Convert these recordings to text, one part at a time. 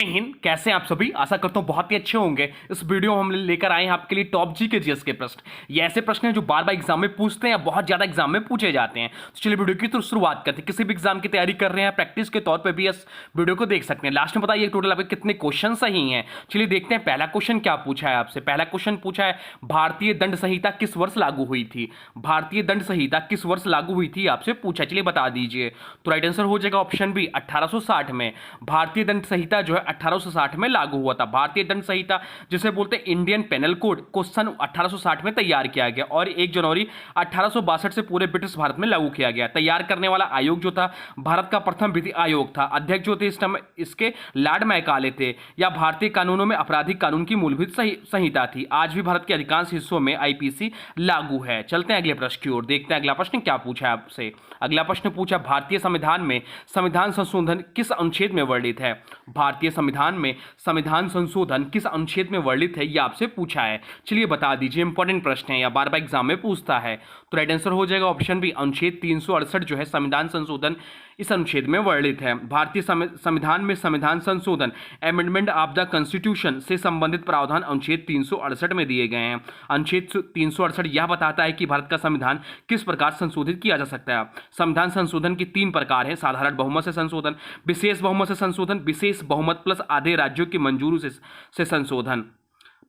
हिंद, कैसे हैं आप सभी। आशा करता हूँ बहुत ही अच्छे होंगे। इस वीडियो में हम लेकर आए हैं आपके लिए टॉप जी के जीएस के प्रश्न। ये ऐसे प्रश्न हैं जो बार बार एग्जाम में पूछते हैं या बहुत ज्यादा एग्जाम में पूछे जाते हैं। तो चलिए वीडियो की तो शुरुआत करते हैं। किसी भी एग्जाम की तैयारी कर रहे हैं, प्रैक्टिस के तौर पर भी इस वीडियो को देख सकते हैं। लास्ट में बताइए टोटल आपके कितने क्वेश्चन सही हैं। चलिए देखते हैं पहला क्वेश्चन क्या पूछा है आपसे। पहला क्वेश्चन पूछा है भारतीय दंड संहिता किस वर्ष लागू हुई थी। भारतीय दंड संहिता किस वर्ष लागू हुई थी आपसे पूछा। चलिए बता दीजिए। तो राइट आंसर हो जाएगा ऑप्शन बी 1860 में। भारतीय दंड संहिता जो है 1860 में लागू हुआ था। भारतीय दंड संहिता जिसे बोलते हैं इंडियन पेनल कोड को सन 1860 में तैयार किया गया और 1 जनवरी 1862 से पूरे ब्रिटिश भारत में लागू किया गया। तैयार करने वाला आयोग जो था भारत का प्रथम विधि आयोग था। अध्यक्ष जो थे इस समय इसके लॉर्ड मैकाले थे। या भारतीय कानूनों में आपराधिक कानून की मूलभूत संहिता थी। आज भी भारत के अधिकांश हिस्सों में आईपीसी लागू है। चलते हैं अगले प्रश्न की ओर, देखते हैं अगला प्रश्न क्या पूछा है आपसे। अगला प्रश्न पूछा भारतीय संविधान में संविधान संशोधन किस अनुच्छेद में वर्णित है। भारतीय संविधान में संविधान संशोधन किस अनुच्छेद में वर्णित है, यह आपसे पूछा है। चलिए बता दीजिए। इंपॉर्टेंट प्रश्न है या बार बार एग्जाम में पूछता है। तो राइट आंसर हो जाएगा ऑप्शन बी अनुच्छेद 368 जो है संविधान संशोधन इस अनुच्छेद में वर्णित है। भारतीय संविधान में संविधान संशोधन अमेंडमेंट ऑफ द कॉन्स्टिट्यूशन से संबंधित प्रावधान अनुच्छेद 368 में दिए गए हैं। अनुच्छेद 368 यह बताता है कि भारत का संविधान किस प्रकार संशोधित किया जा सकता है। संविधान संशोधन के 3 प्रकार हैं। साधारण बहुमत से संशोधन, विशेष बहुमत से संशोधन, विशेष बहुमत प्लस आधे राज्यों की मंजूरी से संशोधन।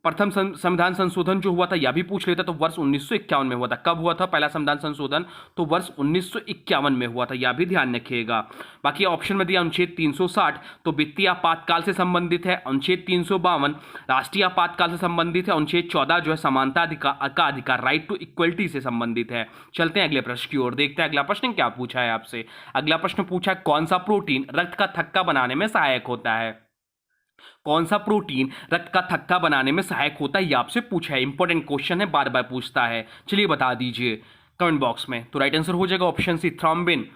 प्रथम संविधान संशोधन जो हुआ था यह भी पूछ लेता तो वर्ष 1951 में हुआ था। कब हुआ था पहला संविधान संशोधन? तो वर्ष 1951 में हुआ था। यह भी ध्यान रखिएगा। बाकी ऑप्शन में दिया अनुच्छेद 360 तो वित्तीय आपातकाल से संबंधित है। अनुच्छेद 352 राष्ट्रीय आपातकाल से संबंधित है। अनुच्छेद 14 जो है समानता का अधिकार राइट टू इक्वलिटी से संबंधित है। चलते हैं अगले प्रश्न की ओर, देखते हैं अगला प्रश्न क्या पूछा है आपसे। अगला प्रश्न पूछा कौन सा प्रोटीन रक्त का थक्का बनाने में सहायक होता है। कौन सा प्रोटीन रक्त का थक्का बनाने में सहायक होता है, यह आपसे पूछा है। इंपॉर्टेंट क्वेश्चन है, बार बार पूछता है। चलिए बता दीजिए कमेंट बॉक्स में। तो राइट आंसर हो जाएगा ऑप्शन सी थ्रोम्बिन।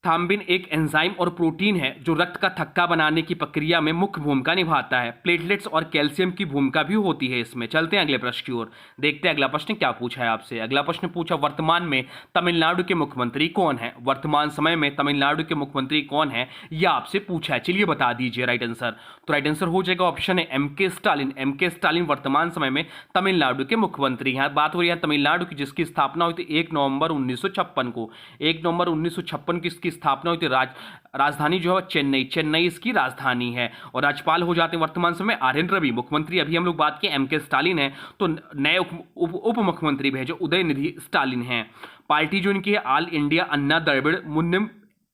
थ्रोम्बिन एक एंजाइम और प्रोटीन है जो रक्त का थक्का बनाने की प्रक्रिया में मुख्य भूमिका निभाता है। प्लेटलेट्स और कैल्शियम की भूमिका भी होती है इसमें। चलते हैं अगले प्रश्न की ओर, देखते हैं अगला प्रश्न क्या पूछा है आपसे। अगला प्रश्न पूछा वर्तमान में तमिलनाडु के मुख्यमंत्री कौन है। वर्तमान समय में तमिलनाडु के मुख्यमंत्री कौन है, यह आपसे पूछा है। चलिए बता दीजिए राइट आंसर। तो राइट आंसर हो जाएगा ऑप्शन है एमके स्टालिन। एमके स्टालिन वर्तमान समय में तमिलनाडु के मुख्यमंत्री हैं। बात हो रही है तमिलनाडु की जिसकी स्थापना हुई थी 1 नवंबर 1956 को। 1 नवंबर 1956 की इसकी स्थापना हुई थी। राजधानी जो है चेन्नई, चेन्नई इसकी राजधानी है। और राज्यपाल हो जाते हैं वर्तमान समय आर.एन. रवि। मुख्यमंत्री अभी हम लोग बात किए एम के स्टालिन है। तो नए उप मुख्यमंत्री भी है जो उदयनिधि स्टालिन हैं। पार्टी जो इनकी है ऑल इंडिया अन्ना द्रविड़ मुन्नेम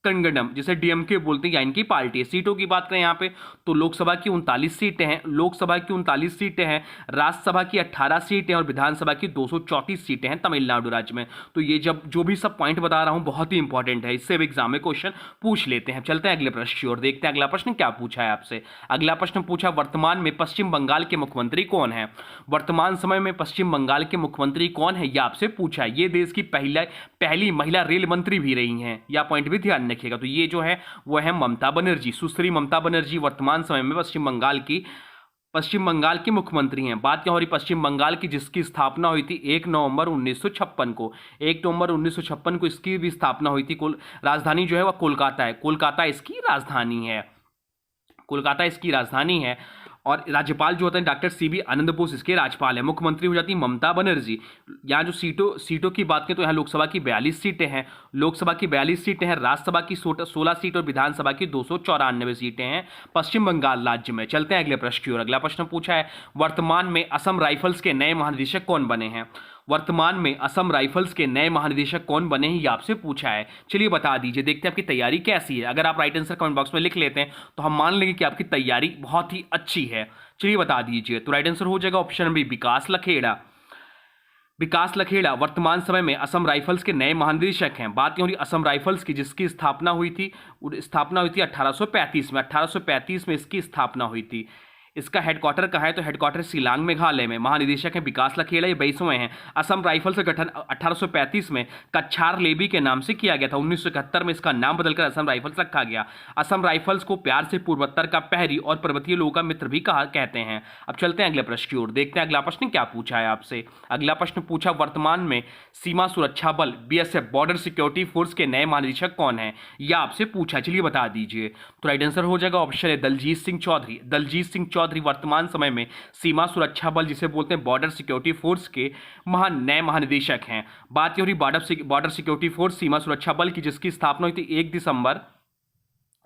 कन्गडम जिसे डीएमके बोलते हैं, या इनकी पार्टी है। सीटों की बात करें यहाँ पे तो लोकसभा की 39 सीटें हैं। लोकसभा की 39 सीटें हैं, राज्यसभा की 18 सीटें और विधानसभा की 234 सीटें हैं तमिलनाडु राज्य में। तो ये जो भी सब पॉइंट बता रहा हूँ बहुत ही इंपॉर्टेंट है, इससे भी एग्जाम में क्वेश्चन पूछ लेते हैं। चलते हैं अगले प्रश्न की ओर, देखते हैं अगला प्रश्न क्या पूछा है आपसे। अगला प्रश्न पूछा वर्तमान में पश्चिम बंगाल के मुख्यमंत्री कौन है। वर्तमान समय में पश्चिम बंगाल के मुख्यमंत्री कौन है, यह आपसे पूछा है। ये देश की पहली महिला रेल मंत्री भी रही हैं, यह पॉइंट भी ध्यान रखिएगा। तो ये जो है वो है ममता बनर्जी। सुश्री ममता बनर्जी वर्तमान समय में पश्चिम बंगाल की मुख्यमंत्री हैं। बात क्या हो रही पश्चिम बंगाल की जिसकी स्थापना हुई थी 1 नवंबर 1956 को। 1 नवंबर 1956 को इसकी भी स्थापना हुई थी। राजधानी जो है वह कोलकाता है। कोलकाता इसकी राजधानी है। कोलकाता इसकी राजधानी है। और राज्यपाल जो होते हैं डॉक्टर सीबी आनंद बोस इसके राज्यपाल है। मुख्यमंत्री हो जाती है ममता बनर्जी। यहाँ जो सीटों की बात करें तो यहाँ लोकसभा की 42 सीटें हैं। लोकसभा की 42 सीटें हैं, राज्यसभा की 16 सीट और विधानसभा की 294 सीटें हैं पश्चिम बंगाल राज्य में। चलते हैं अगले प्रश्न की ओर। अगला प्रश्न पूछा है वर्तमान में असम राइफल्स के नए महानिदेशक कौन बने हैं। वर्तमान में असम राइफल्स के नए महानिदेशक कौन बने हैं, यह आपसे पूछा है। चलिए बता दीजिए, देखते हैं आपकी तैयारी कैसी है। अगर आप राइट आंसर कमेंट बॉक्स में लिख लेते हैं तो हम मान लेंगे कि आपकी तैयारी बहुत ही अच्छी है। चलिए बता दीजिए। तो राइट आंसर हो जाएगा ऑप्शन बी विकास लखेड़ा। विकास लखेड़ा वर्तमान समय में असम राइफल्स के नए महानिदेशक हैं। बात हो रही असम राइफल्स की जिसकी स्थापना हुई थी 1835 में। 1835 में इसकी स्थापना हुई थी। इसका हेडक्वार्टर कहाँ है? तो हेडक्वार्टर शिलांग मेघालय में। महानिदेशक है विकास लखेड़ा, ये 22वें हैं। असम राइफल्स का गठन 1835 में कच्छार लेबी के नाम से किया गया था। 1971 में इसका नाम बदलकर असम राइफल्स रखा गया। असम राइफल्स को प्यार से पूर्वोत्तर का प्रहरी और पर्वतीय लोगों का मित्र भी कहा कहते हैं। अब चलते हैं अगले प्रश्न की ओर, देखते हैं अगला प्रश्न क्या पूछा है आपसे। अगला प्रश्न पूछा, वर्तमान में सीमा सुरक्षा बल बीएसएफ बॉर्डर सिक्योरिटी फोर्स के नए महानिदेशक कौन है? यह आपसे पूछा, चलिए बता दीजिए। तो राइट आंसर हो जाएगा ऑप्शन है दलजीत सिंह चौधरी। दलजीत सिंह चौधरी वर्तमान समय में सीमा सुरक्षा बल जिसे बोलते हैं बॉर्डर सिक्योरिटी फोर्स के नए महानिदेशक हैं। बात हो रही बॉर्डर सिक्योरिटी फोर्स सीमा सुरक्षा बल की, जिसकी स्थापना हुई थी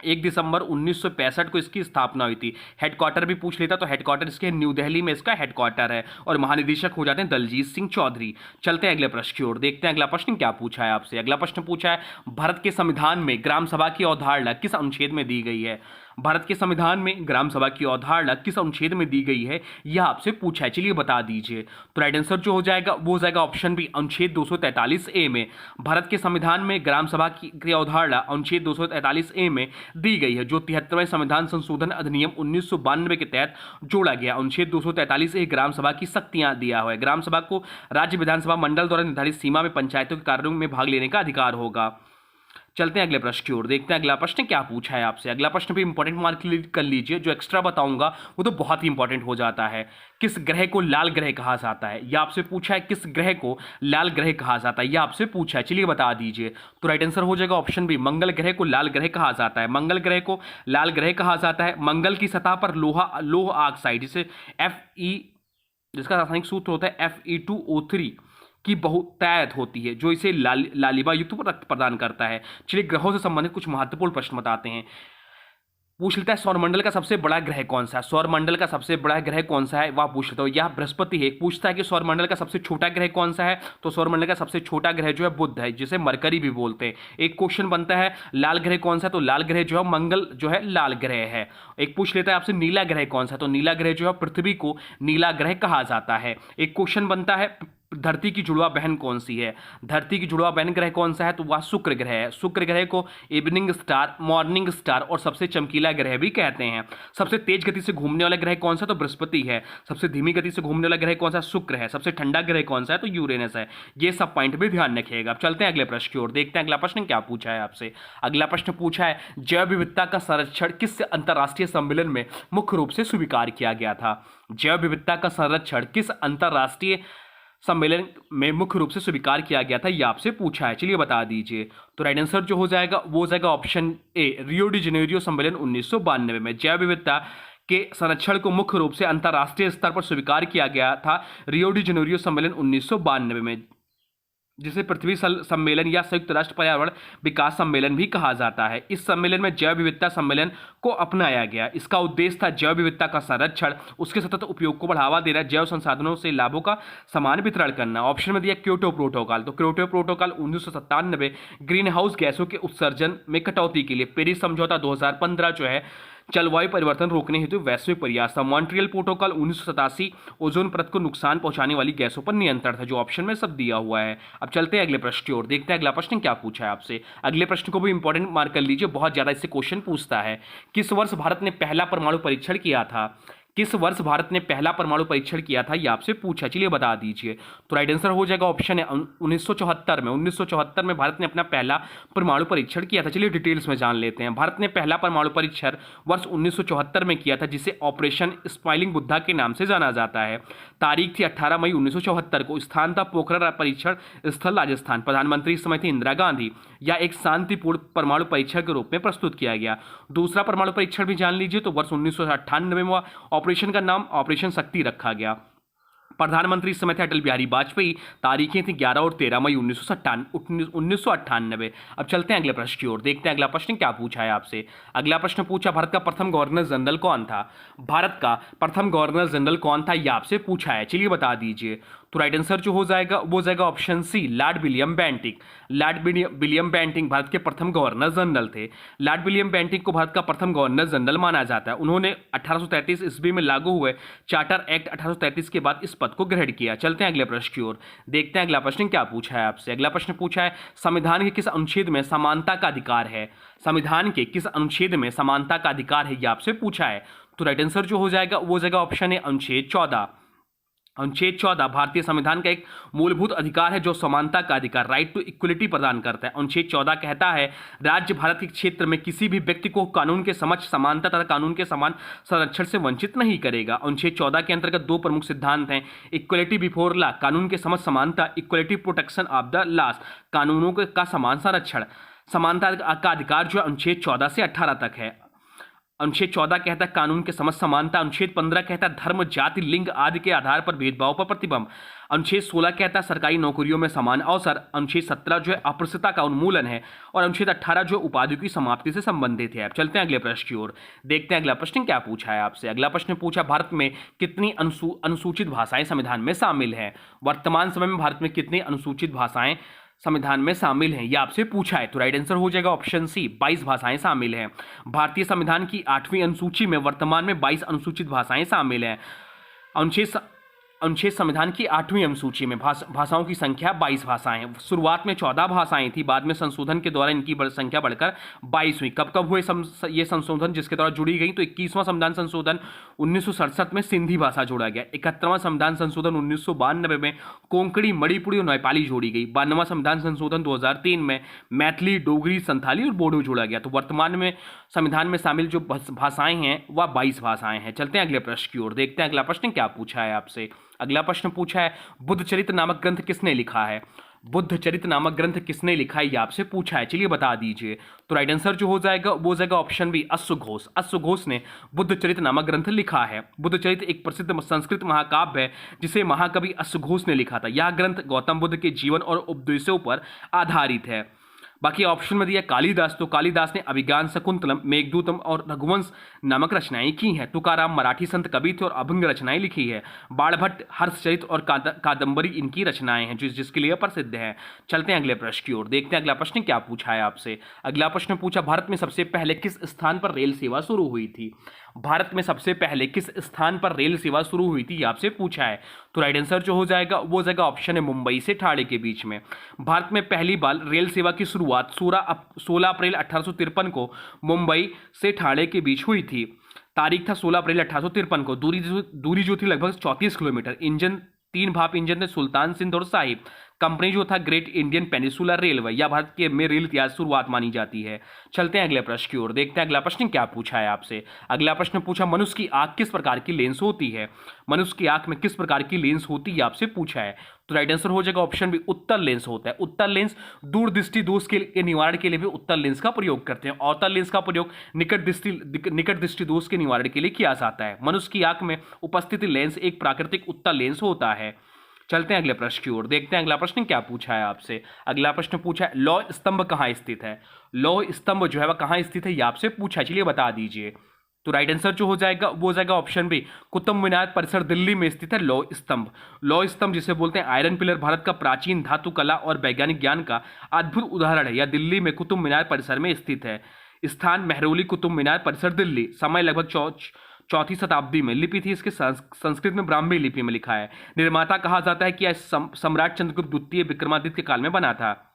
1 दिसंबर 1965 को इसकी स्थापना हुई थी। हेडक्वार्टर भी पूछ लेता तो हेडक्वार्टर इसके न्यू दिल्ली में इसका हेडक्वार्टर है और महानिदेशक हो जाते हैं दलजीत सिंह चौधरी। चलते हैं अगले प्रश्न की ओर, देखते हैं अगला प्रश्न क्या पूछा है आपसे। अगला प्रश्न पूछा है, भारत के संविधान में ग्राम सभा की अवधारणा किस अनुच्छेद में दी गई है? भारत के संविधान में ग्राम सभा की अवधारणा किस अनुच्छेद में दी गई है, यह आपसे पूछा है, चलिए बता दीजिए। तो राइट आंसर जो हो जाएगा वो हो जाएगा ऑप्शन बी, अनुच्छेद 243A में। भारत के संविधान में ग्राम सभा की अवधारणा अनुच्छेद 243A में दी गई है, जो 73वें संविधान संशोधन अधिनियम 1992 के तहत जोड़ा गया। अनुच्छेद 243A ग्राम सभा की शक्तियां दिया हुआ है। ग्राम सभा को राज्य विधानसभा मंडल द्वारा निर्धारित सीमा में पंचायतों के कार्यों में भाग लेने का अधिकार होगा। चलते हैं अगले प्रश्न की ओर, देखते हैं अगला प्रश्न क्या पूछा है आपसे। अगला प्रश्न भी इंपॉर्टेंट मार्क कर लीजिए, जो एक्स्ट्रा बताऊंगा वो तो बहुत ही इंपॉर्टेंट हो जाता है। किस ग्रह को लाल ग्रह कहा जाता है? यह आपसे पूछा है। किस ग्रह को लाल ग्रह कहा जाता है, यह आपसे पूछा है, चलिए बता दीजिए। तो राइट आंसर हो जाएगा ऑप्शन बी, मंगल ग्रह को लाल ग्रह कहा जाता है। मंगल ग्रह को लाल ग्रह कहा जाता है। मंगल की सतह पर लोह ऑक्साइड जिसे जिसका रासायनिक सूत्र होता है Fe2O3 की बहुतायत होती है, जो इसे लालिमा युक्त रक्त प्रदान करता है। चलिए ग्रहों से संबंधित कुछ महत्वपूर्ण प्रश्न बताते हैं। पूछ लेता है सौरमंडल का सबसे बड़ा ग्रह कौन सा है? सौरमंडल का सबसे बड़ा ग्रह कौन सा है वह पूछ लेता हूँ। यह बृहस्पति है। पूछता है कि सौरमंडल का सबसे छोटा ग्रह कौन सा है? तो सौरमंडल का सबसे छोटा ग्रह जो है बुध है, जिसे मरकरी भी बोलते हैं। एक क्वेश्चन बनता है लाल ग्रह कौन सा है? तो लाल ग्रह जो है मंगल जो है लाल ग्रह है। एक पूछ लेता है आपसे नीला ग्रह कौन सा है? तो नीला ग्रह जो है पृथ्वी को नीला ग्रह कहा जाता है। एक क्वेश्चन बनता है धरती की जुड़वा बहन कौन सी है? धरती की जुड़वा बहन ग्रह कौन सा है? तो वह शुक्र ग्रह है। शुक्र ग्रह को इवनिंग स्टार, मॉर्निंग स्टार और सबसे चमकीला ग्रह भी कहते हैं। सबसे तेज गति से घूमने वाला ग्रह कौन सा? तो बृहस्पति है। सबसे धीमी गति से घूमने वाला ग्रह कौन सा? शुक्र है। सबसे ठंडा ग्रह कौन सा है? तो यूरेनस है। ये सब पॉइंट भी ध्यान रखिएगा। अब चलते हैं अगले प्रश्न की ओर, देखते हैं अगला प्रश्न क्या पूछा है आपसे। अगला प्रश्न पूछा है, जैव विविधता का संरक्षण किस अंतर्राष्ट्रीय सम्मेलन में मुख्य रूप से स्वीकार किया गया था? जैव विविधता का संरक्षण किस अंतर्राष्ट्रीय सम्मेलन में मुख्य रूप से स्वीकार किया गया था, यह आपसे पूछा है, चलिए बता दीजिए। तो राइट आंसर जो हो जाएगा वो हो जाएगा option A, Rio de Janeiro सम्मेलन 1992 में। जैव विविधता के संरक्षण को मुख्य रूप से अंतर्राष्ट्रीय स्तर पर स्वीकार किया गया था रियो डी जेनेरियो सम्मेलन 1992 में, जिसे पृथ्वी सम्मेलन या संयुक्त राष्ट्र पर्यावरण विकास सम्मेलन भी कहा जाता है। इस सम्मेलन में जैव विविधता सम्मेलन को अपनाया गया। इसका उद्देश्य था जैव विविधता का संरक्षण, उसके सतत उपयोग को बढ़ावा देना, जैव संसाधनों से लाभों का समान वितरण करना। ऑप्शन में दिया क्योटो प्रोटोकॉल। तो क्योटो प्रोटोकॉल 1997, ग्रीन हाउस गैसों के उत्सर्जन में कटौती के लिए। पेरिस समझौता 2015 जो है जलवायु परिवर्तन रोकने हेतु वैश्विक प्रयास था। मॉन्ट्रियल प्रोटोकॉल 1987, ओजोन परत को नुकसान पहुंचाने वाली गैसों पर नियंत्रण था, जो ऑप्शन में सब दिया हुआ है। अब चलते हैं अगले प्रश्न की ओर, देखते हैं अगला प्रश्न क्या पूछा है आपसे। अगले प्रश्न को भी इंपॉर्टेंट मार्क कर लीजिए, बहुत ज्यादा इससे क्वेश्चन पूछता है। किस वर्ष भारत ने पहला परमाणु परीक्षण किया था? किस वर्ष भारत ने पहला परमाणु परीक्षण किया था, यह आपसे पूछा, चलिए बता दीजिए। तो राइट आंसर हो जाएगा ऑप्शन है 1974 में। 1974 में भारत ने अपना पहला परमाणु परीक्षण किया था। चलिए डिटेल्स में जान लेते हैं। भारत ने पहला परमाणु परीक्षण वर्ष 1974 में किया था, जिसे ऑपरेशन स्माइलिंग बुद्धा के नाम से जाना जाता है। तारीख थी 18 मई 1974 को। स्थान था पोखरण परीक्षण स्थल, राजस्थान। प्रधानमंत्री इस समय थी इंदिरा गांधी। या एक शांतिपूर्ण परमाणु परीक्षण के रूप में प्रस्तुत किया गया। दूसरा परमाणु परीक्षण भी जान लीजिए, तो वर्ष 1998 में ऑपरेशन का नाम ऑपरेशन शक्ति रखा गया। प्रधानमंत्री इस समय थे अटल बिहारी वाजपेयी। तारीखें थी 11 और 13 मई 1998। अब चलते हैं अगले प्रश्न की ओर, देखते हैं अगला प्रश्न क्या पूछा है आपसे। अगला प्रश्न पूछा, भारत का प्रथम गवर्नर जनरल कौन था? भारत का प्रथम गवर्नर जनरल कौन था, यह आपसे पूछा है, चलिए बता दीजिए। तो राइट आंसर जो हो जाएगा वो जाएगा option C, Lord William Bentinck. Lord William Bentinck भारत के प्रथम गवर्नर जनरल थे। लॉर्ड विलियम बेंटिक को भारत का प्रथम गवर्नर जनरल माना जाता है। उन्होंने 1833 ईस्वी में लागू हुए चार्टर एक्ट 1833 के बाद इस पद को ग्रहण किया। चलते हैं अगले प्रश्न की ओर, देखते हैं अगला प्रश्न क्या पूछा है आपसे। अगला प्रश्न पूछा है, संविधान के किस अनुच्छेद में समानता का अधिकार है? संविधान के किस अनुच्छेद में समानता का अधिकार है, यह आपसे पूछा है। तो राइट आंसर जो हो जाएगा वो जाएगा ऑप्शन है अनुच्छेद 14। अनुच्छेद 14 भारतीय संविधान का एक मूलभूत अधिकार है जो समानता का अधिकार, राइट टू इक्वलिटी प्रदान करता है। अनुच्छेद 14 कहता है राज्य भारत के क्षेत्र में किसी भी व्यक्ति को कानून के समक्ष समानता तथा कानून के समान संरक्षण से वंचित नहीं करेगा। अनुच्छेद 14 के अंतर्गत दो प्रमुख सिद्धांत हैं, इक्वलिटी बिफोर लॉ कानून के समक्ष समानता, equality protection of the laws कानूनों का समान संरक्षण। समानता का अधिकार जो अनुच्छेद 14 से 18 तक है। अनुच्छेद 14 कहता है कानून के समक्ष समानता। अनुच्छेद 15 कहता है धर्म, जाति, लिंग आदि के आधार पर भेदभाव पर प्रतिबंध। अनुच्छेद 16 कहता है सरकारी नौकरियों में समान अवसर। अनुच्छेद 17 जो है अस्पृश्यता का उन्मूलन है और अनुच्छेद 18 जो उपाधियों की समाप्ति से संबंधित है। अब चलते हैं अगले प्रश्न की ओर, देखते हैं अगला प्रश्न क्या पूछा है आपसे। अगला प्रश्न पूछा भारत में कितनी अनुसूचित भाषाएं संविधान में शामिल हैं। वर्तमान समय में भारत में कितनी अनुसूचित भाषाएं संविधान में शामिल हैं, यह आपसे पूछा है। तो राइट आंसर हो जाएगा ऑप्शन सी, 22 भाषाएं शामिल हैं। भारतीय संविधान की 8वीं अनुसूची में वर्तमान में 22 अनुसूचित भाषाएं शामिल हैं। अनुच्छेद संविधान की 8वीं अनुसूची में भाषाओं की संख्या 22 भाषाएं हैं। शुरुआत में 14 भाषाएं थी, बाद में संशोधन के द्वारा इनकी संख्या बढ़कर 22 हुई। कब कब हुए ये संशोधन जिसके द्वारा जुड़ी गई, तो 21वां संविधान संशोधन 1967 में सिंधी भाषा जोड़ा गया। 71वां संविधान संशोधन 1992 में कोंकणी, मणिपुरी और नेपाली जोड़ी गई। 92वां संविधान संशोधन 2003 में मैथिली, डोगरी, संथाली और बोडो जोड़ा गया। तो वर्तमान में संविधान में शामिल जो भाषाएं हैं वह 22 भाषाएं हैं। चलते हैं अगले प्रश्न की ओर, देखते हैं अगला प्रश्न क्या पूछा है आपसे। अगला प्रश्न पूछा है बुद्ध चरित्र नामक ग्रंथ किसने लिखा है। बुद्ध चरित्र नामक ग्रंथ किसने लिखा है, ये आपसे पूछा है, चलिए बता दीजिए। तो राइट आंसर जो हो जाएगा वो जाएगा ऑप्शन बी, अश्वघोष। अश्वघोष ने बुद्ध चरित्र नामक ग्रंथ लिखा है। बुद्ध चरित्र एक प्रसिद्ध संस्कृत महाकाव्य है जिसे महाकवि अश्वघोष ने लिखा था। यह ग्रंथ गौतम बुद्ध के जीवन और उपदेशों पर आधारित है। बाकी ऑप्शन में दिया कालिदास, तो कालिदास ने अभिज्ञान शकुंतलम, मेघदूतम और रघुवंश नामक रचनाएं की हैं। तुकाराम मराठी संत कवि थे और अभंग रचनाएं लिखी है। बाणभट्ट हर्षचरित और कादंबरी इनकी रचनाएं हैं जिसके लिए प्रसिद्ध है। चलते हैं अगले प्रश्न की ओर, देखते हैं अगला प्रश्न क्या पूछा है आपसे। अगला प्रश्न पूछा भारत में सबसे पहले किस स्थान पर रेल सेवा शुरू हुई थी। भारत में सबसे पहले किस स्थान पर रेल सेवा शुरू हुई थी, आपसे पूछा है। तो राइट आंसर जो हो जाएगा वो जाएगा ऑप्शन है मुंबई से ठाणे के बीच में। भारत में पहली बार रेल सेवा की शुरुआत 16 अप्रैल 1853 को मुंबई से ठाणे के बीच हुई थी। तारीख था 16 अप्रैल 1853 को। दूरी जो थी लगभग 34 किलोमीटर। इंजन 3 भाप इंजन थे, सुल्तान सिंध और साहिब। कंपनी जो था ग्रेट इंडियन पेनिसुलर रेलवे, या भारत के में रेल इतिहास शुरुआत मानी जाती है। चलते हैं अगले प्रश्न की ओर, देखते हैं अगला प्रश्न क्या पूछा है आपसे। अगला प्रश्न पूछा मनुष्य की आंख किस प्रकार की लेंस होती है। मनुष्य की आंख में किस प्रकार की लेंस होती है, आपसे पूछा है। तो राइट आंसर हो जाएगा ऑप्शन बी, उत्तल लेंस होता है। उत्तल लेंस दूर दृष्टि दोष के निवारण के लिए भी उत्तल लेंस का प्रयोग करते हैं। अवतल लेंस का प्रयोग निकट दृष्टि दोष के निवारण के लिए किया जाता है। मनुष्य की आंख में उपस्थित लेंस एक प्राकृतिक उत्तल लेंस होता है। चलते हैं अगले प्रश्न की ओर, देखते हैं अगला प्रश्न क्या पूछा है आपसे। अगला प्रश्न पूछा है लौह स्तंभ कहाँ स्थित है। लौह स्तंभ जो है वह कहाँ स्थित है, ये आपसे पूछा है, चलिए बता दीजिए। तो राइट आंसर जो हो जाएगा वो जाएगा ऑप्शन बी, कुतुब मीनार परिसर दिल्ली में स्थित है लौह स्तंभ। लौह स्तंभ जिसे बोलते हैं आयरन पिलर, भारत का प्राचीन धातु कला और वैज्ञानिक ज्ञान का अद्भुत उदाहरण है। यह दिल्ली में कुतुब मीनार परिसर में स्थित है। स्थान मेहरौली कुतुब मीनार परिसर दिल्ली। समय लगभग 4वीं शताब्दी में। लिपि थी इसके संस्कृत में ब्राह्मी लिपि में लिखा है। निर्माता कहा जाता है कि यह सम्राट चंद्रगुप्त द्वितीय विक्रमादित्य के काल में बना था।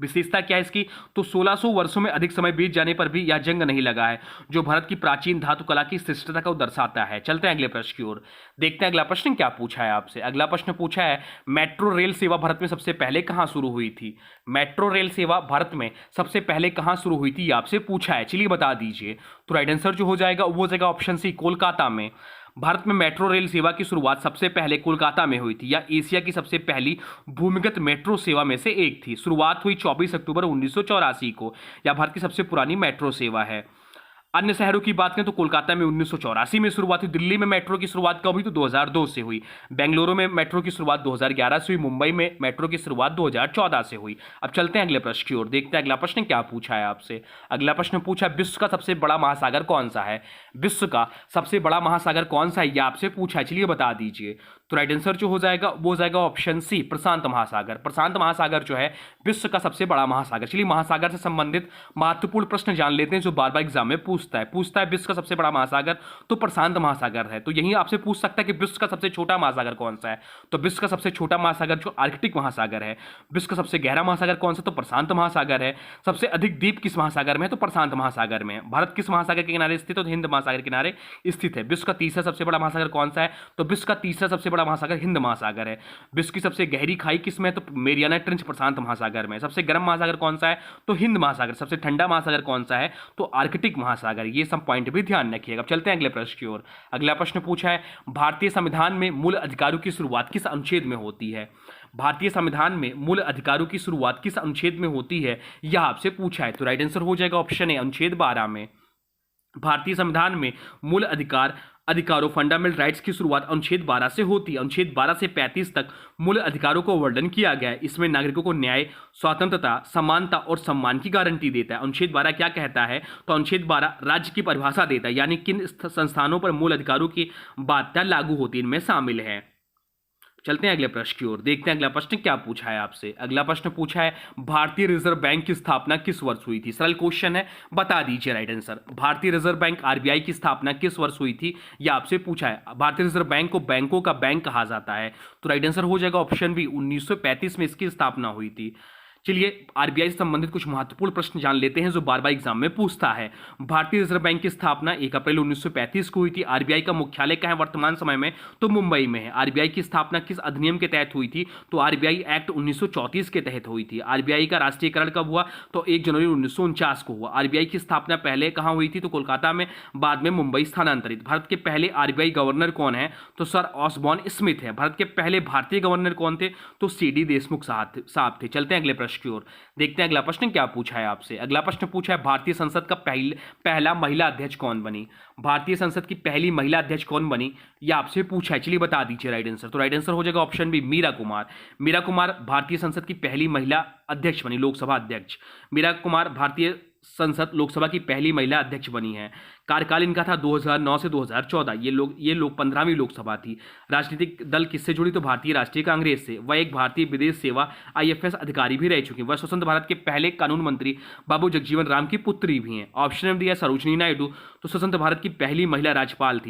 विशेषता क्या है इसकी, तो 1600 वर्षों में अधिक समय बीत जाने पर भी यह जंग नहीं लगा है, जो भारत की प्राचीन धातु कला की श्रेष्ठता को दर्शाता है। चलते हैं अगले प्रश्न की ओर, देखते हैं अगला प्रश्न क्या पूछा है आपसे। अगला प्रश्न पूछा है मेट्रो रेल सेवा भारत में सबसे पहले कहां शुरू हुई थी। मेट्रो रेल सेवा भारत में सबसे पहले कहां शुरू हुई थी, आपसे पूछा है, चलिए बता दीजिए। तो राइट आंसर जो हो जाएगा वो जाएगा ऑप्शन सी, कोलकाता में। भारत में मेट्रो रेल सेवा की शुरुआत सबसे पहले कोलकाता में हुई थी। यह एशिया की सबसे पहली भूमिगत मेट्रो सेवा में से एक थी। शुरुआत हुई 24 अक्टूबर 1984 को। यह भारत की सबसे पुरानी मेट्रो सेवा है। अन्य शहरों की बात करें तो कोलकाता में 1984 में शुरुआत हुई। दिल्ली में मेट्रो की शुरुआत कब हुई, तो 2002 से हुई। बेंगलुरु में मेट्रो की शुरुआत 2011 से हुई। मुंबई में मेट्रो की शुरुआत 2014 से हुई। अब चलते हैं अगले प्रश्न की ओर, देखते हैं अगला प्रश्न क्या पूछा है आपसे। अगला प्रश्न पूछा विश्व का सबसे बड़ा महासागर कौन सा है। विश्व का सबसे बड़ा महासागर कौन सा है, यह आपसे पूछा है, चलिए बता दीजिए। तो राइट आंसर जो हो जाएगा वो जाएगा ऑप्शन सी, प्रशांत महासागर। प्रशांत महासागर जो है विश्व का सबसे बड़ा महासागर। चलिए महासागर से संबंधित महत्वपूर्ण प्रश्न जान लेते हैं जो बार बार एग्जाम में पूछ पूछता है विश्व का सबसे बड़ा महासागर, तो प्रशांत महासागर है। तो यही आपसे पूछ सकता है कि विश्व का सबसे छोटा महासागर कौन सा है, तो विश्व का सबसे छोटा महासागर जो आर्कटिक महासागर है। विश्व का सबसे गहरा महासागर कौन सा, तो प्रशांत महासागर है। सबसे अधिक द्वीप किस महासागर में है, तो प्रशांत महासागर में है। भारत किस महासागर के किनारे स्थित है, तो हिंद महासागर के किनारे स्थित है। विश्व का तीसरा सबसे बड़ा महासागर कौन सा है, तो विश्व का तीसरा सबसे बड़ा महासागर हिंद महासागर है। विश्व की सबसे गहरी खाई किस में है, तो मेरियाना ट्रेंच प्रशांत महासागर में। सबसे गर्म महासागर कौन सा है, तो हिंद महासागर। सबसे ठंडा महासागर कौन सा है, तो आर्कटिक महासागर। ये सब पॉइंट भी ध्यान रखिएगा। अब चलते हैं अगले प्रश्न की ओर। अगला प्रश्न पूछा है भारतीय संविधान में मूल अधिकारों की शुरुआत किस अनुच्छेद में होती है। भारतीय संविधान में मूल अधिकारों की शुरुआत किस अनुच्छेद में होती है, यह आपसे पूछा है। तो राइट आंसर हो जाएगा ऑप्शन ए, अनुच्छेद 12 में। भारतीय संविधान में मूल अधिकारों फंडामेंटल राइट्स की शुरुआत अनुच्छेद 12 से होती है। अनुच्छेद 12 से 35 तक मूल अधिकारों को वर्णन किया गया है। इसमें नागरिकों को न्याय, स्वतंत्रता, समानता और सम्मान की गारंटी देता है। अनुच्छेद 12 क्या कहता है, तो अनुच्छेद 12 राज्य की परिभाषा देता है, यानी किन संस्थानों पर मूल अधिकारों की बाध्यता लागू होती है, इनमें शामिल है। चलते हैं अगले प्रश्न की ओर, देखते हैं अगला प्रश्न क्या पूछा है आपसे। अगला प्रश्न पूछा है भारतीय रिजर्व बैंक की स्थापना किस वर्ष हुई थी। सरल क्वेश्चन है, बता दीजिए राइट आंसर। भारतीय रिजर्व बैंक आरबीआई की स्थापना किस वर्ष हुई थी, यह आपसे पूछा है। भारतीय रिजर्व बैंक को बैंकों का बैंक कहा जाता है, तो राइट आंसर हो जाएगा ऑप्शन बी, 1935 में इसकी स्थापना हुई थी। चलिए आरबीआई से संबंधित कुछ महत्वपूर्ण प्रश्न जान लेते हैं जो बार बार एग्जाम में पूछता है। भारतीय रिजर्व बैंक की स्थापना 1 अप्रैल 1935 को हुई थी। आरबीआई का मुख्यालय कहाँ है वर्तमान समय में, तो मुंबई में है। आरबीआई की स्थापना किस अधिनियम के तहत हुई थी, तो आरबीआई एक्ट 1934 के तहत हुई थी। आरबीआई का राष्ट्रीयकरण कब हुआ, तो 1 जनवरी 1949 को हुआ। आरबीआई की स्थापना पहले कहाँ हुई थी, तो कोलकाता में, बाद में मुंबई स्थानांतरित। भारत के पहले आरबीआई गवर्नर कौन है, तो सर ऑसबॉर्न स्मिथ है। भारत के पहले भारतीय गवर्नर कौन थे, तो सीडी देशमुख साहब थे। चलते हैं अगले प्रश्न की ओर, देखते हैं अगला प्रश्न क्या पूछा है आपसे। अगला प्रश्न पूछा है भारतीय संसद का पहला महिला अध्यक्ष कौन बनी। भारतीय संसद की पहली महिला अध्यक्ष कौन बनी, यह आपसे पूछा है। चलिए बता दीजिए राइट आंसर। तो राइट आंसर हो जाएगा ऑप्शन बी, मीरा कुमार। मीरा कुमार भारतीय संसद की पहली महिला अध्यक्ष बनी, लोकसभा अध्यक्ष। मीरा कुमार भारतीय संसद लोकसभा की पहली महिला अध्यक्ष बनी है। कार्यकाल इनका था 2009 से 2014। ये लोग 15वीं लोकसभा थी। राजनीतिक दल किससे जुड़ी, तो भारतीय राष्ट्रीय कांग्रेस से। वह एक भारतीय विदेश सेवा आईएफएस अधिकारी भी रह चुकी हैं। वह स्वतंत्र भारत के पहले कानून मंत्री बाबू जगजीवन राम की पुत्री भी हैं। ऑप्शन में दिया सरोजिनी नायडू, तो स्वतंत्र भारत की पहली महिला राज्यपाल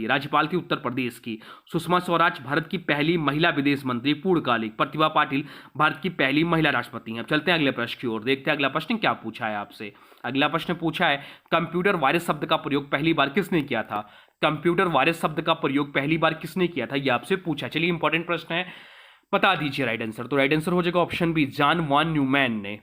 थी उत्तर प्रदेश की। सुषमा स्वराज भारत की पहली महिला विदेश मंत्री पूर्णकालिक। प्रतिभा पाटिल भारत की पहली महिला राष्ट्रपति हैं। अब चलते हैं अगले प्रश्न की ओर, देखते हैं अगला प्रश्न क्या पूछा है आपसे। अगला प्रश्न पूछा है कंप्यूटर वायरस शब्द का प्रयोग पहली बार किसने किया था। कंप्यूटर वायरस शब्द का प्रयोग पहली बार किसने किया था, यह आपसे पूछा। चलिए इंपॉर्टेंट प्रश्न है, बता दीजिए राइट आंसर। तो राइट आंसर हो जाएगा option B, John von Neumann ने।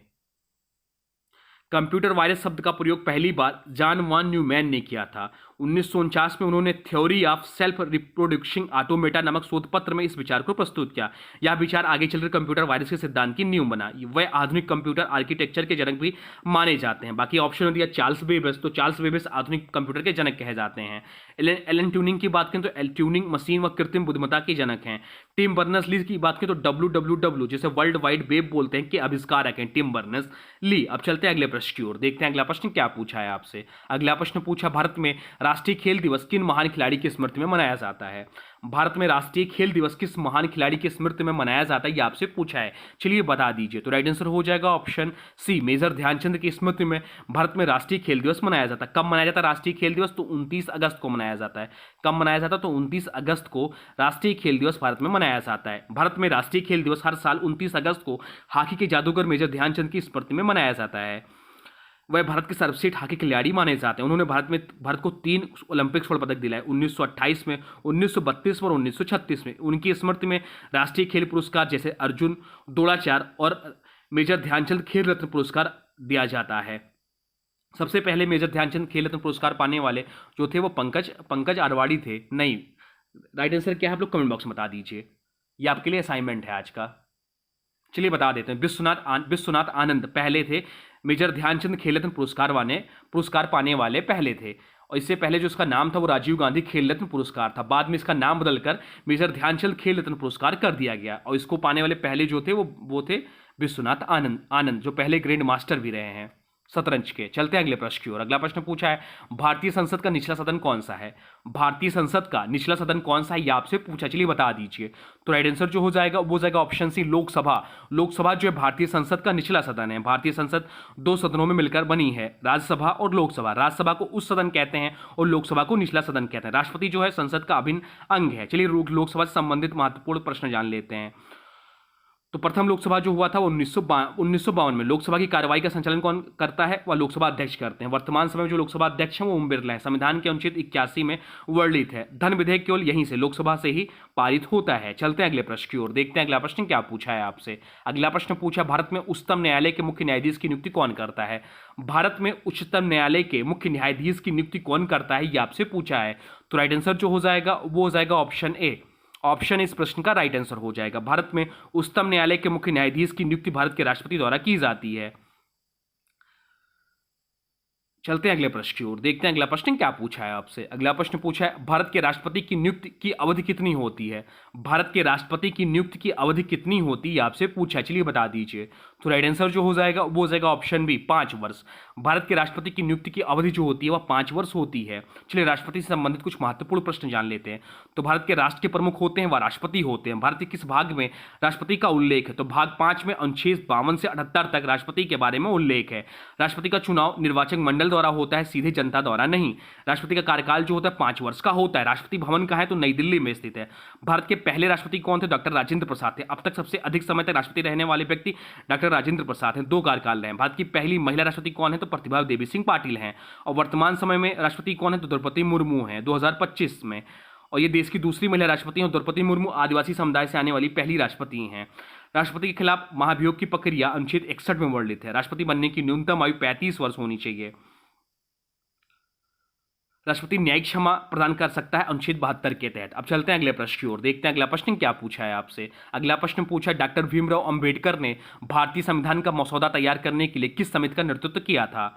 कंप्यूटर वायरस शब्द का प्रयोग पहली बार जॉन वॉन न्यूमैन ने किया था। 1949 में उन्होंने theory of self reproducing automata नामक शोध पत्र में इस विचार को प्रस्तुत किया। यह विचार आगे चलकर कंप्यूटर वायरस के सिद्धांत की नींव बना। वह आधुनिक कंप्यूटर आर्किटेक्चर के जनक भी माने जाते हैं। बाकी ऑप्शन में दिया चार्ल्स बेबेज, तो चार्ल्स बेबेज आधुनिक कंप्यूटर के जनक कहे जाते हैं। एलन ट्यूरिंग की बात करें तो ट्यूरिंग मशीन व कृत्रिम बुद्धिमत्ता के जनक हैं। टिम बर्नर्स-ली की बात करें तो WWW जिसे वर्ल्ड वाइड वेब बोलते हैं के आविष्कारक हैं टिम बर्नर्स-ली। अब चलते हैं अगले प्रश्न की ओर, देखते हैं अगला प्रश्न क्या पूछा है आपसे। अगला प्रश्न पूछा भारत में राष्ट्रीय खेल दिवस किन महान खिलाड़ी की स्मृति में मनाया जाता है। भारत में राष्ट्रीय खेल दिवस किस महान खिलाड़ी की स्मृति में मनाया जाता है, यह आपसे पूछा है। चलिए बता दीजिए। तो राइट आंसर हो जाएगा ऑप्शन सी, मेजर ध्यानचंद की स्मृति में भारत में राष्ट्रीय खेल दिवस मनाया जाता है। कब मनाया जाता है राष्ट्रीय खेल दिवस, तो 29 अगस्त को मनाया जाता है। कब मनाया जाता है, तो 29 अगस्त को राष्ट्रीय खेल दिवस भारत में मनाया जाता है। भारत में राष्ट्रीय खेल दिवस हर साल 29 अगस्त को हॉकी के जादूगर मेजर ध्यानचंद की स्मृति में मनाया जाता है। वह भारत के सर्वश्रेष्ठ हॉकी खिलाड़ी माने जाते हैं। उन्होंने भारत को 3 ओलंपिक स्वर्ण पदक दिलाए, 1928 में, 1932 में और 1936 में। उनकी स्मृति में राष्ट्रीय खेल पुरस्कार जैसे अर्जुन, द्रोणाचार्य और मेजर ध्यानचंद खेल रत्न पुरस्कार दिया जाता है। सबसे पहले मेजर ध्यानचंद खेल रत्न पुरस्कार पाने वाले जो थे वो पंकज आरवाड़ी थे। नहीं, राइट आंसर क्या है आप लोग कमेंट बॉक्स में बता दीजिए। ये आपके लिए असाइनमेंट है आज का। चलिए बता देते हैं। विश्वनाथ आनंद पहले थे मेजर ध्यानचंद खेल रत्न पुरस्कार पाने वाले पहले थे। और इससे पहले जो इसका नाम था वो राजीव गांधी खेल रत्न पुरस्कार था। बाद में इसका नाम बदलकर मेजर ध्यानचंद खेल रत्न पुरस्कार कर दिया गया। और इसको पाने वाले पहले जो थे वो थे विश्वनाथ आनंद जो पहले ग्रैंड मास्टर भी रहे हैं। शतरंज के। चलते हैं अगले प्रश्न की ओर। अगला प्रश्न पूछा है भारतीय संसद का निचला सदन कौन सा है। भारतीय संसद का निचला सदन कौन सा है ये आपसे पूछा, चलिए बता दीजिए। तो राइट आंसर जो हो जाएगा वो जाएगा ऑप्शन सी, लोकसभा। लोकसभा जो है भारतीय संसद का निचला सदन है। भारतीय संसद दो सदनों में मिलकर बनी है, राज्यसभा और लोकसभा। राज्यसभा को उच्च सदन कहते हैं और लोकसभा को निचला सदन कहते हैं। राष्ट्रपति जो है संसद का अभिन्न अंग है। चलिए लोकसभा से संबंधित महत्वपूर्ण प्रश्न जान लेते हैं। तो प्रथम लोकसभा जो हुआ था वो 1952 में। लोकसभा की कार्यवाही का संचालन कौन करता है, वह लोकसभा अध्यक्ष करते हैं। वर्तमान समय में जो लोकसभा अध्यक्ष हैं वो ओम बिरला है। संविधान के अनुच्छेद 81 में वर्णित है। धन विधेयक केवल यहीं से लोकसभा से ही पारित होता है। चलते हैं अगले प्रश्न की ओर, देखते हैं अगला प्रश्न क्या पूछा है आपसे। अगला प्रश्न पूछा भारत में उच्चतम न्यायालय के मुख्य न्यायाधीश की नियुक्ति कौन करता है। भारत में उच्चतम न्यायालय के मुख्य न्यायाधीश की नियुक्ति कौन करता है ये आपसे पूछा है। तो राइट आंसर जो हो जाएगा वो हो जाएगा ऑप्शन ए। ऑप्शन इस प्रश्न का राइट आंसर हो जाएगा। भारत में उच्चतम न्यायालय के मुख्य न्यायाधीश की नियुक्ति भारत के राष्ट्रपति द्वारा की जाती है। चलते हैं अगले प्रश्न की ओर, देखते हैं अगला प्रश्न क्या पूछा है आपसे। अगला प्रश्न पूछा है भारत के राष्ट्रपति की नियुक्ति की अवधि कितनी होती है। भारत के राष्ट्रपति की नियुक्ति की अवधि कितनी होती है आपसे पूछा है, चलिए बता दीजिए। तो राइट आंसर जो हो जाएगा वो हो जाएगा ऑप्शन बी, 5 वर्ष। भारत के राष्ट्रपति की नियुक्ति की अवधि जो होती है वह 5 वर्ष होती है। चलिए राष्ट्रपति से संबंधित कुछ महत्वपूर्ण प्रश्न जान लेते हैं। तो भारत के राष्ट्र के प्रमुख होते हैं वह राष्ट्रपति होते हैं। भारत के किस भाग में राष्ट्रपति का उल्लेख है, तो भाग 5 में अनुच्छेद 52 से 78 तक राष्ट्रपति के बारे में उल्लेख है। राष्ट्रपति का चुनाव निर्वाचक मंडल द्वारा होता है, सीधे जनता द्वारा नहीं। राष्ट्रपति का कार्यकाल जो होता है 5 वर्ष का होता है। राष्ट्रपति भवन कहाँ है, तो नई दिल्ली में स्थित है। भारत के पहले राष्ट्रपति कौन थे, डॉक्टर राजेंद्र प्रसाद थे। अब तक सबसे अधिक समय तक राष्ट्रपति रहने वाले व्यक्ति डॉक्टर राजेंद्र प्रसाद हैं, 2 कार्यकाल रहे। भारत की पहली महिला राष्ट्रपति कौन है, तो प्रतिभा देवी सिंह पाटिल हैं। और वर्तमान समय में राष्ट्रपति कौन है, तो द्रौपदी मुर्मू हैं 2025 में। और ये देश की दूसरी महिला राष्ट्रपति हैं। द्रौपदी मुर्मू आदिवासी समुदाय से आने वाली पहली राष्ट्रपति हैं। राष्ट्रपति के खिलाफ महाभियोग की प्रक्रिया अनुच्छेद 61 में वर्णित है। राष्ट्रपति बनने की न्यूनतम आयु 35 वर्ष होनी चाहिए। राष्ट्रपति न्यायिक क्षमा प्रदान कर सकता है अनुच्छेद 72 के तहत। अब चलते हैं अगले प्रश्न की ओर, देखते हैं अगला प्रश्न क्या पूछा है आपसे। अगला प्रश्न पूछा है डॉक्टर भीमराव अंबेडकर ने भारतीय संविधान का मसौदा तैयार करने के लिए किस समिति का नेतृत्व किया था।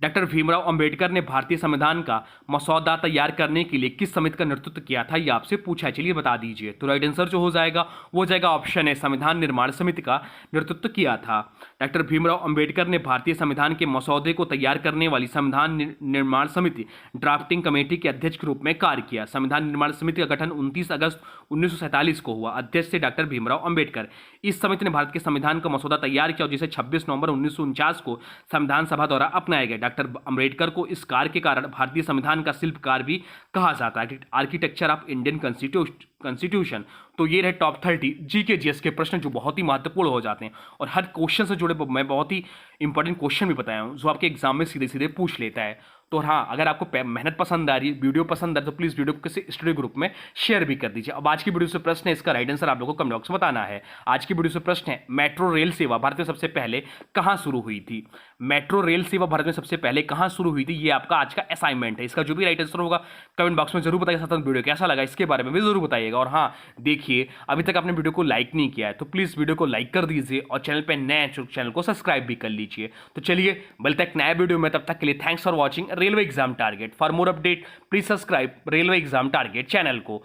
डॉक्टर भीमराव अंबेडकर ने भारतीय संविधान का मसौदा तैयार करने के लिए किस समिति का नेतृत्व किया था ये आपसे पूछा है, चलिए बता दीजिए। तो राइट आंसर जो हो जाएगा वो जाएगा ऑप्शन है, संविधान निर्माण समिति का नेतृत्व किया था। डॉक्टर भीमराव अंबेडकर ने भारतीय संविधान के मसौदे को तैयार करने वाली संविधान निर्माण समिति ड्राफ्टिंग कमेटी के अध्यक्ष के रूप में कार्य किया। संविधान निर्माण समिति का गठन 29 अगस्त 1947 को हुआ। अध्यक्ष थे डॉक्टर भीमराव अंबेडकर। इस समिति ने भारत के संविधान का मसौदा तैयार किया और जिसे 26 नवंबर 1949 को संविधान सभा द्वारा अपनाया गया। डॉक्टर अंबेडकर को इस कार्य के कारण भारतीय संविधान का शिल्पकार भी कहा जाता है, आर्किटेक्चर ऑफ इंडियन कॉन्स्टिट्यूशन। तो ये रहे टॉप 30 जीके जीएस के प्रश्न जो बहुत ही महत्वपूर्ण हो जाते हैं और हर क्वेश्चन से जुड़े मैं बहुत ही इंपॉर्टेंट क्वेश्चन भी बताया हूँ जो आपके एग्जाम में सीधे सीधे पूछ लेता है। तो हाँ, अगर आपको मेहनत पसंद आ रही है, वीडियो पसंद आ रही है, तो प्लीज़ वीडियो को किसी स्टडी ग्रुप में शेयर भी कर दीजिए। अब आज की वीडियो से प्रश्न है, इसका राइट आंसर आप लोगों को कमेंट बॉक्स में बताना है। आज की वीडियो से प्रश्न है मेट्रो रेल सेवा भारत में सबसे पहले कहाँ शुरू हुई थी। मेट्रो रेल सेवा भारत में सबसे पहले कहाँ शुरू हुई थी, ये आपका आज का असाइनमेंट है। इसका जो भी राइट आंसर होगा कमेंट बॉक्स में जरूर बताइएगा। साथ में वीडियो कैसा लगा इसके बारे में भी जरूर बताइएगा। और हाँ देखिए, अभी तक आपने वीडियो को लाइक नहीं किया है तो प्लीज़ वीडियो को लाइक कर दीजिए और चैनल पर नए चैनल को सब्सक्राइब भी कर लीजिए। तो चलिए मिलते हैं नया वीडियो में, तब तक के लिए thanks for watching railway exam target. For more update please subscribe railway exam target channel को।